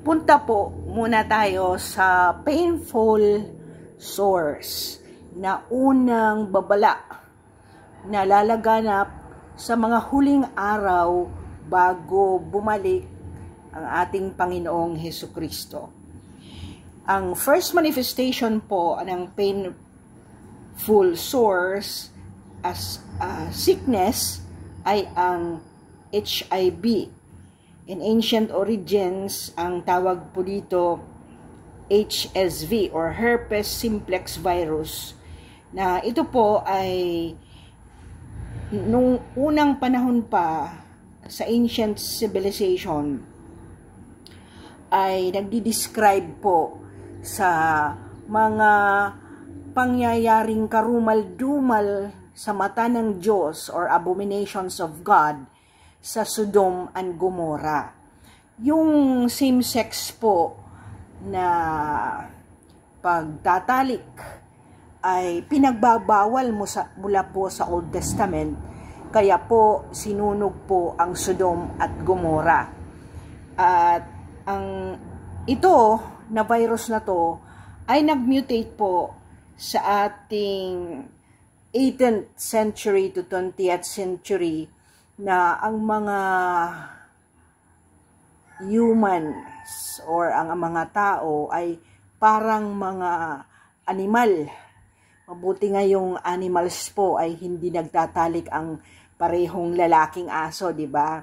punta po muna tayo sa painful source na unang babala na lalaganap sa mga huling araw bago bumalik ang ating Panginoong Hesukristo. Ang first manifestation po ng painful source as sickness ay ang HIV. In ancient origins, ang tawag po dito HSV or herpes simplex virus, na ito po ay nung unang panahon pa sa ancient civilization ay nagdi-describe po sa mga pangyayaring karumal-dumal sa mata ng Diyos or abominations of God sa Sodom and Gomorrah. Yung same-sex po na pagtatalik ay pinagbabawal mula po sa Old Testament, kaya po sinunog po ang Sodom at Gomorrah. At ito na virus na to ay nag-mutate po sa ating 18th century to 20th century na ang mga humans or ang mga tao ay parang mga animal. Mabuti nga yung animals po ay hindi nagtatalik ang parehong lalaking aso, di ba?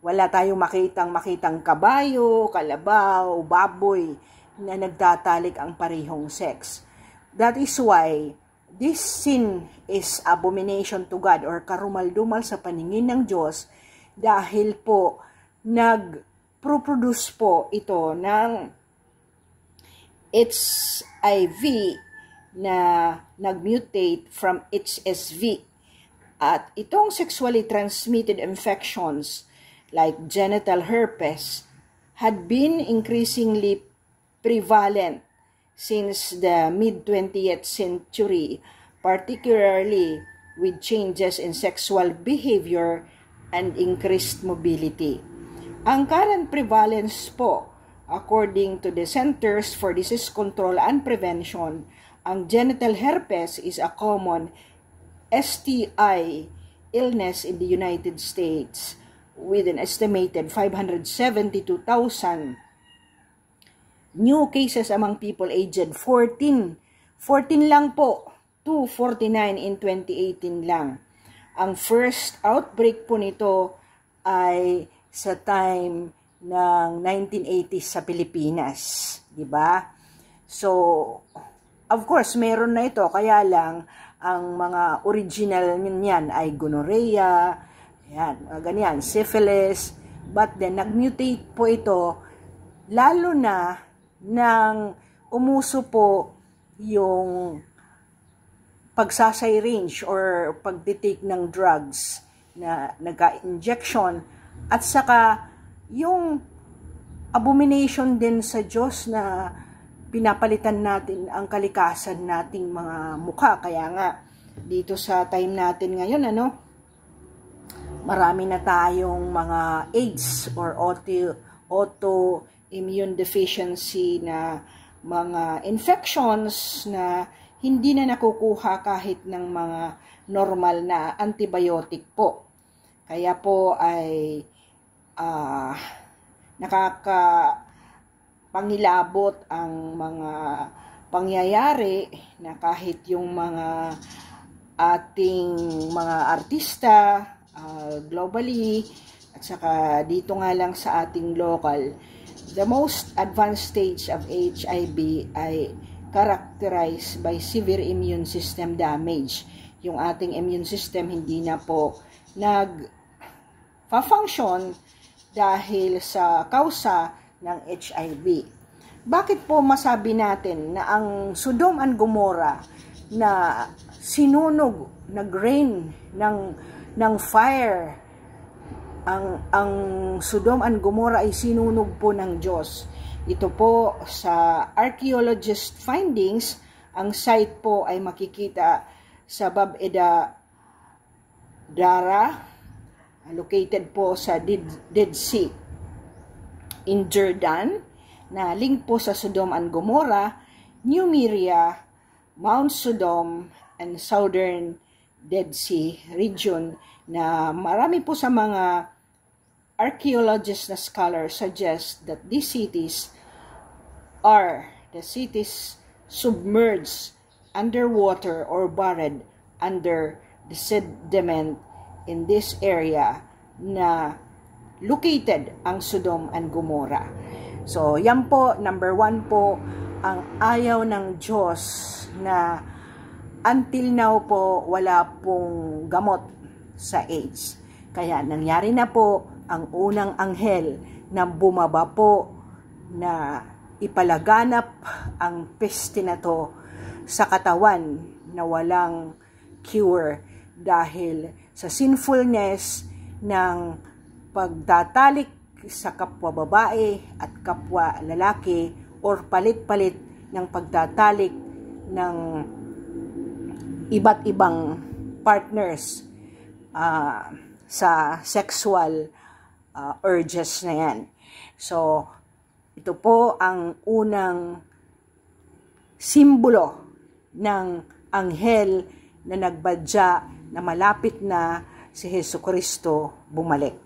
Wala tayong makitang kabayo, kalabaw, baboy na nagtatalik ang parehong sex. That is why this sin is abomination to God or karumal-dumal sa paningin ng Diyos, dahil po nag-produce po ito ng HIV na nag-mutate from HSV. At itong sexually transmitted infections like genital herpes had been increasingly prevalent since the mid-20th century, particularly with changes in sexual behavior and increased mobility. Ang current prevalence po, according to the Centers for Disease Control and Prevention, ang genital herpes is a common STI illness in the United States with an estimated 572,000 new cases among people aged 14 lang po to 49 in 2018 lang. Ang first outbreak po nito ay sa time ng 1980s sa Pilipinas, di ba? So, of course, meron na ito, kaya lang ang mga original niyan ay gonorrhea, yan, ganyan, syphilis, but then nag-mutate po ito, lalo na nang umuso po yung pagsasay-range or pagtitake ng drugs na nagka-injection, at saka yung abomination din sa Diyos na pinapalitan natin ang kalikasan nating mga mukha. Kaya nga, dito sa time natin ngayon, marami na tayong mga AIDS or autoimmune deficiency na mga infections na hindi na nakukuha kahit ng mga normal na antibiotic po. Kaya po ay nakakapangilabot ang mga pangyayari na kahit yung mga ating mga artista globally at saka dito nga lang sa ating local, the most advanced stage of HIV ay characterized by severe immune system damage. Yung ating immune system hindi na po nag-function dahil sa kausa ng HIV. Bakit po masabi natin na ang Sodom and Gomorrah na sinunog, nag-rain ng fire, ang Sodom and Gomorrah ay sinunog po ng Diyos? Ito po sa archaeologist findings, ang site po ay makikita sa Bab Eda Dara, located po sa Dead Sea in Jordan, na link po sa Sodom and Gomorrah, New Myria, Mount Sodom, and Southern Dead Sea region na marami po sa mga archaeologists na scholars suggest that these cities are the cities submerged underwater or buried under the sediment in this area na located ang Sodom and Gomorrah. So, yan po, number 1 po, ang ayaw ng Diyos na until now po, wala pong gamot sa AIDS. Kaya nangyari na po ang unang anghel na bumaba po na ipalaganap ang peste na to sa katawan na walang cure dahil sa sinfulness ng pagtatalik sa kapwa babae at kapwa lalaki or palit-palit ng pagtatalik ng iba't ibang partners sa sexual urges na yan. So, ito po ang unang simbolo ng anghel na nagbadya na malapit na si Jesucristo bumalik.